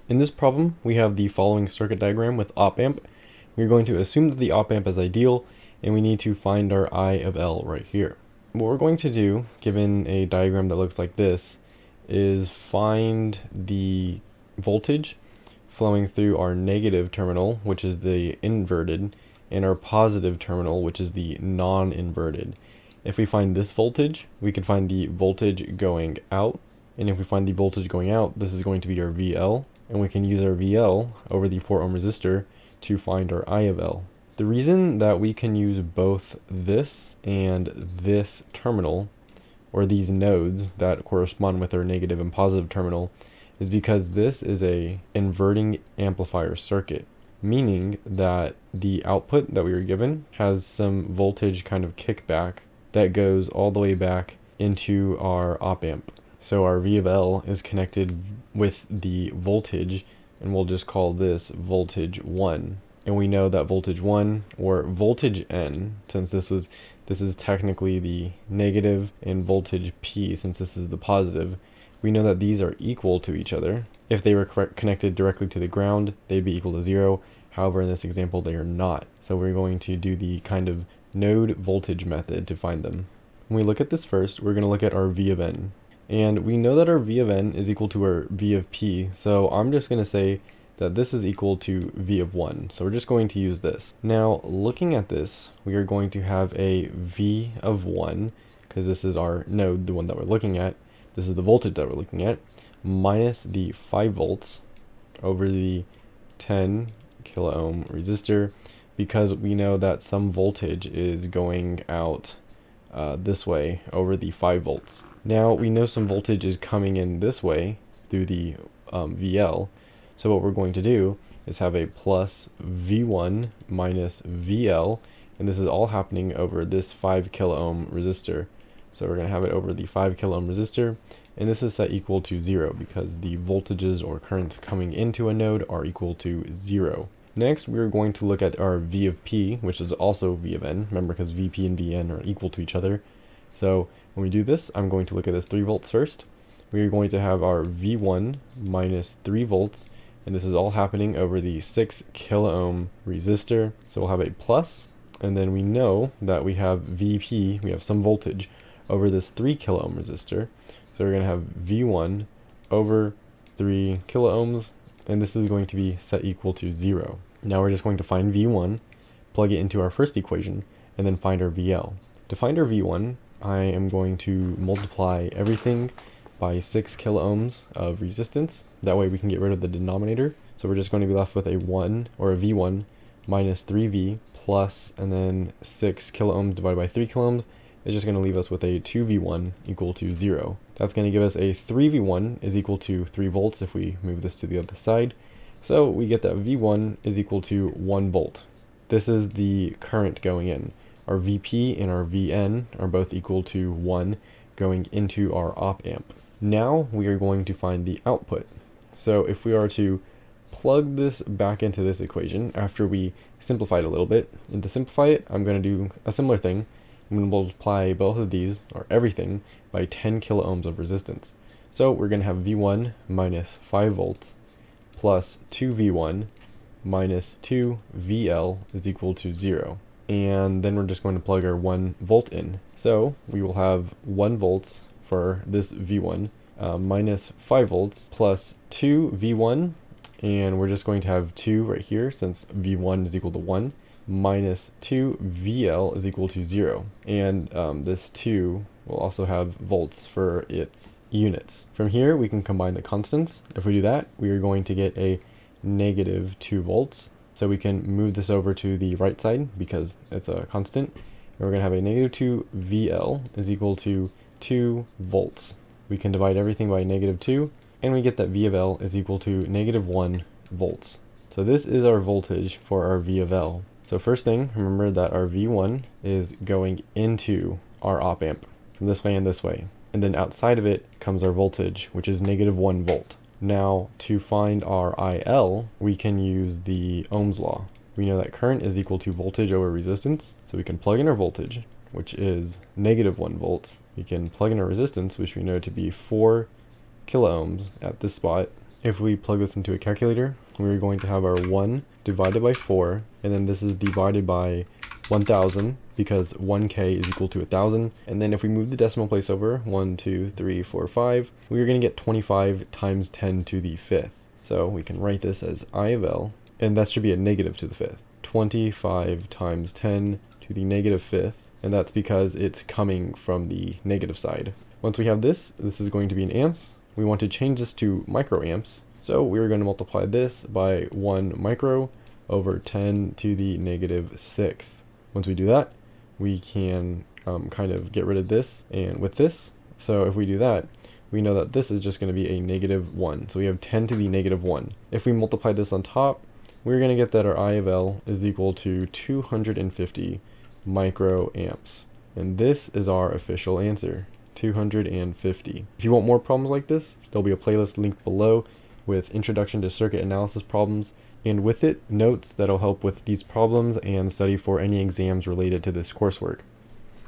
In this problem, we have the following circuit diagram with op-amp. We're going to assume that the op-amp is ideal, and we need to find our I of L right here. What we're going to do, given a diagram that looks like this, is find the voltage flowing through our negative terminal, which is the inverted, and our positive terminal, which is the non-inverted. If we find this voltage, we can find the voltage going out, and if we find the voltage going out, this is going to be our VL, and we can use our VL over the 4 ohm resistor to find our I of L. The reason that we can use both this and this terminal, or these nodes that correspond with our negative and positive terminal, is because this is a inverting amplifier circuit, meaning that the output that we were given has some voltage kind of kickback that goes all the way back into our op-amp. So our V of L is connected with the voltage, and we'll just call this voltage 1. And we know that voltage 1, or voltage N, since this is technically the negative, and voltage P, since this is the positive, we know that these are equal to each other. If they were connected directly to the ground, they'd be equal to 0. However, in this example, they are not. So we're going to do the kind of node voltage method to find them. When we look at this first, we're going to look at our V of N. And we know that our V of N is equal to our V of P. So I'm just going to say that this is equal to V of 1. So we're just going to use this. Now, looking at this, we are going to have a V of 1, because this is our node, the one that we're looking at. This is the voltage that we're looking at, minus the 5 volts over the 10 kilo ohm resistor, because we know that some voltage is going out this way over the 5 volts. Now we know some voltage is coming in this way through the VL, so what we're going to do is have a plus V1 minus VL, and this is all happening over this 5 kilo ohm resistor. So we're going to have it over the 5 kilo ohm resistor, and this is set equal to 0 because the voltages or currents coming into a node are equal to 0. Next, we're going to look at our V of P, which is also V of N, remember, because VP and VN are equal to each other. So when we do this, I'm going to look at this 3 volts first. We are going to have our V1 minus 3 volts, and this is all happening over the 6 kilo ohm resistor. So we'll have a plus, and then we know that we have VP, we have some voltage over this 3 kilo ohm resistor. So we're going to have V1 over 3 kilo ohms, and this is going to be set equal to 0. Now we're just going to find V1, plug it into our first equation, and then find our VL. To find our V1, I am going to multiply everything by 6 kilo ohms of resistance. That way we can get rid of the denominator. So we're just going to be left with a 1, or a V1, minus 3V plus, and then 6 kilo ohms divided by 3 kilo ohms. It's just going to leave us with a 2V1 equal to 0. That's going to give us a 3V1 is equal to 3 volts if we move this to the other side. So we get that V1 is equal to 1 volt. This is the current going in. Our VP and our VN are both equal to 1 going into our op-amp. Now we are going to find the output. So if we are to plug this back into this equation after we simplify it a little bit, and to simplify it, I'm going to do a similar thing. I'm going to multiply both of these, or everything, by 10 kilo ohms of resistance. So we're going to have V1 minus 5 volts plus 2V1 minus 2VL is equal to 0. And then we're just going to plug our 1 volt in. So we will have 1 volts for this V1 minus 5 volts plus 2V1, and we're just going to have 2 right here since V1 is equal to 1, minus 2VL is equal to 0. And this 2 will also have volts for its units. From here, we can combine the constants. If we do that, we are going to get a negative 2 volts. So we can move this over to the right side because it's a constant. And we're going to have a negative 2VL is equal to 2 volts. We can divide everything by negative 2, and we get that V of L is equal to negative 1 volts. So this is our voltage for our V of L. So first thing, remember that our V1 is going into our op-amp from this way and this way. And then outside of it comes our voltage, which is negative 1 volt. Now, to find our IL, we can use the Ohm's law. We know that current is equal to voltage over resistance, so we can plug in our voltage, which is negative 1 volt. We can plug in our resistance, which we know to be 4 kilo ohms at this spot, If we plug this into a calculator, we're going to have our 1 divided by 4, and then this is divided by 1000 because 1k is equal to 1000. And then if we move the decimal place over 1, 2, 3, 4, 5, we're going to get 25 times 10 to the 5th. So we can write this as I of L, and that should be a negative to the 5th. 25 times 10 to the negative 5th, and that's because it's coming from the negative side. Once we have this is going to be in amps. We want to change this to microamps, so we're going to multiply this by 1 micro over 10 to the negative 6th. Once we do that, we can kind of get rid of this and with this. So if we do that, we know that this is just going to be a negative 1. So we have 10 to the negative 1. If we multiply this on top, we're going to get that our I of L is equal to 250 microamps. And this is our official answer, 250. If you want more problems like this, there'll be a playlist linked below with Introduction to Circuit Analysis problems, and with it, notes that'll help with these problems and study for any exams related to this coursework.